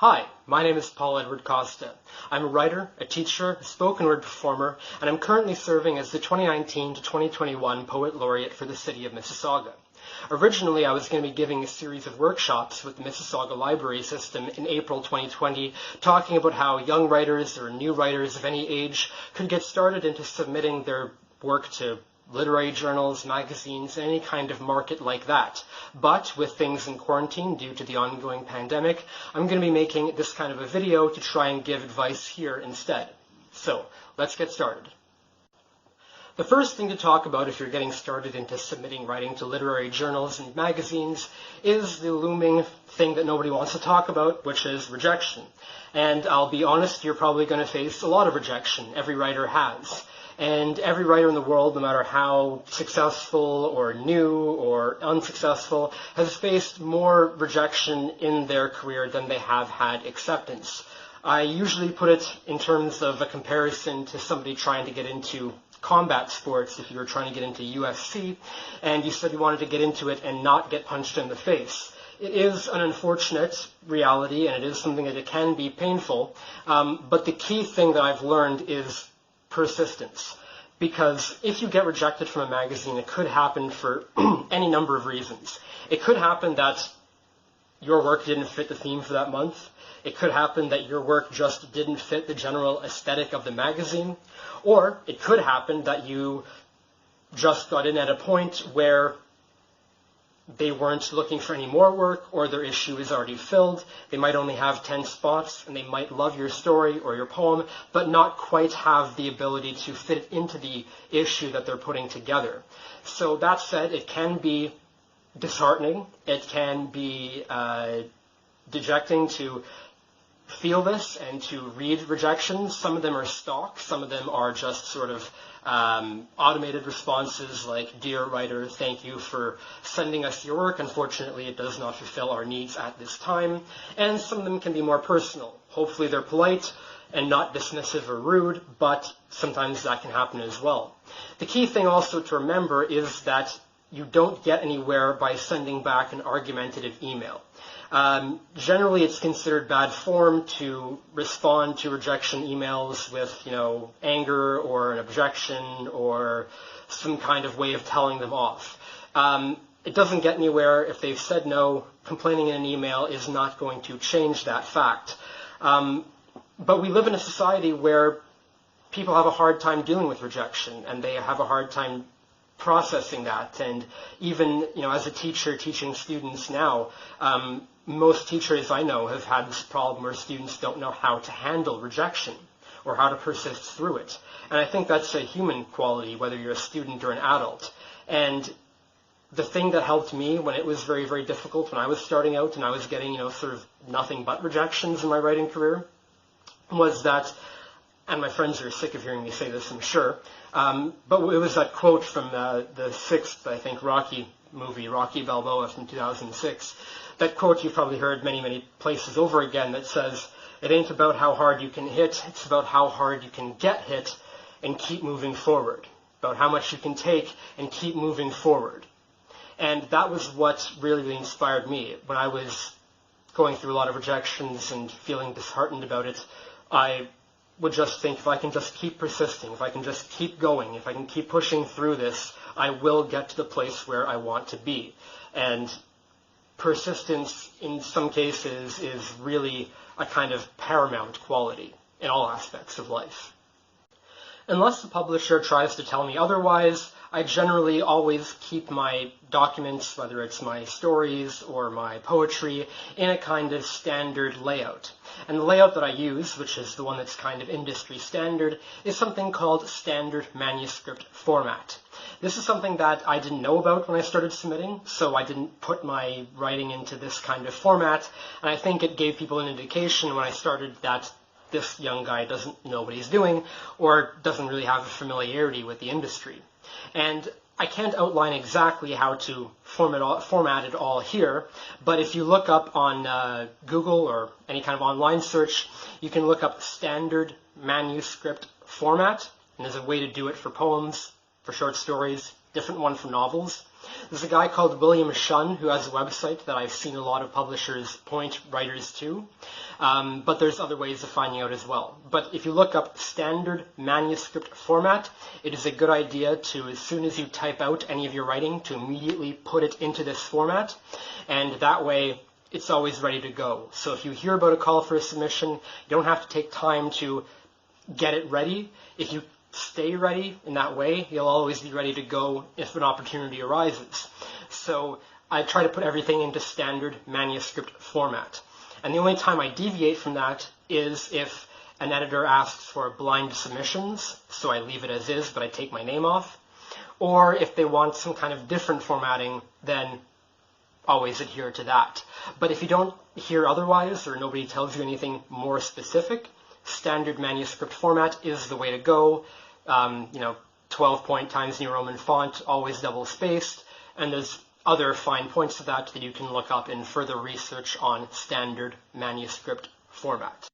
Hi, my name is Paul Edward Costa. I'm a writer, a teacher, a spoken word performer, and I'm currently serving as the 2019 to 2021 Poet Laureate for the city of Mississauga. Originally, I was going to be giving a series of workshops with the Mississauga Library System in April 2020, talking about how young writers or new writers of any age could get started into submitting their work to literary journals, magazines, any kind of market like that. But with things in quarantine due to the ongoing pandemic, I'm going to be making this kind of a video to try and give advice here instead. So, let's get started. The first thing to talk about if you're getting started into submitting writing to literary journals and magazines is the looming thing that nobody wants to talk about, which is rejection. And I'll be honest, you're probably going to face a lot of rejection. Every writer has. And every writer in the world, no matter how successful or new or unsuccessful, has faced more rejection in their career than they have had acceptance. I usually put it in terms of a comparison to somebody trying to get into combat sports. If you were trying to get into UFC and you said you wanted to get into it and not get punched in the face. It is an unfortunate reality, and it is something that it can be painful, but the key thing that I've learned is persistence. Because if you get rejected from a magazine, it could happen for any number of reasons. It could happen that your work didn't fit the theme for that month. It could happen that your work just didn't fit the general aesthetic of the magazine. Or it could happen that you just got in at a point where they weren't looking for any more work, or their issue is already filled. They might only have 10 spots, and they might love your story or your poem, but not quite have the ability to fit it into the issue that they're putting together. So that said, it can be disheartening. It can be dejecting to feel this and to read rejections. Some of them are stock. Some of them are just sort of automated responses like, "Dear writer, thank you for sending us your work. Unfortunately, it does not fulfill our needs at this time." And some of them can be more personal. Hopefully they're polite and not dismissive or rude, but sometimes that can happen as well. The key thing also to remember is that you don't get anywhere by sending back an argumentative email. Generally, it's considered bad form to respond to rejection emails with, anger or an objection or some kind of way of telling them off. It doesn't get anywhere. If they've said no, complaining in an email is not going to change that fact. But we live in a society where people have a hard time dealing with rejection, and they have a hard time processing that. And even, as a teacher teaching students now, most teachers I know have had this problem where students don't know how to handle rejection or how to persist through it. And I think that's a human quality, whether you're a student or an adult. And the thing that helped me when it was very, very difficult, when I was starting out and I was getting, sort of nothing but rejections in my writing career, was that, and my friends are sick of hearing me say this, I'm sure, but it was that quote from the sixth, I think, Rocky movie, Rocky Balboa from 2006. That quote you've probably heard many, many places over again that says, "It ain't about how hard you can hit, it's about how hard you can get hit and keep moving forward. About how much you can take and keep moving forward." And that was what really inspired me. When I was going through a lot of rejections and feeling disheartened about it, I would just think, if I can just keep persisting, if I can just keep going, if I can keep pushing through this, I will get to the place where I want to be. And persistence, in some cases, is really a kind of paramount quality in all aspects of life. Unless the publisher tries to tell me otherwise, I generally always keep my documents, whether it's my stories or my poetry, in a kind of standard layout. And the layout that I use, which is the one that's kind of industry standard, is something called standard manuscript format. This is something that I didn't know about when I started submitting, so I didn't put my writing into this kind of format, and I think it gave people an indication when I started that this young guy doesn't know what he's doing or doesn't really have a familiarity with the industry. And I can't outline exactly how to format it all here, but if you look up on Google or any kind of online search, you can look up standard manuscript format, and there's a way to do it for poems, for short stories, different one for novels. There's a guy called William Shun who has a website that I've seen a lot of publishers point writers to, but there's other ways of finding out as well. But if you look up standard manuscript format, it is a good idea to, as soon as you type out any of your writing, to immediately put it into this format, and that way it's always ready to go. So if you hear about a call for a submission, you don't have to take time to get it ready. If you stay ready in that way, you'll always be ready to go if an opportunity arises. So I try to put everything into standard manuscript format. And the only time I deviate from that is if an editor asks for blind submissions, so I leave it as is, but I take my name off. Or if they want some kind of different formatting, then always adhere to that. But if you don't hear otherwise, or nobody tells you anything more specific, standard manuscript format is the way to go. 12-point Times New Roman font, always double-spaced, and there's other fine points to that you can look up in further research on standard manuscript format.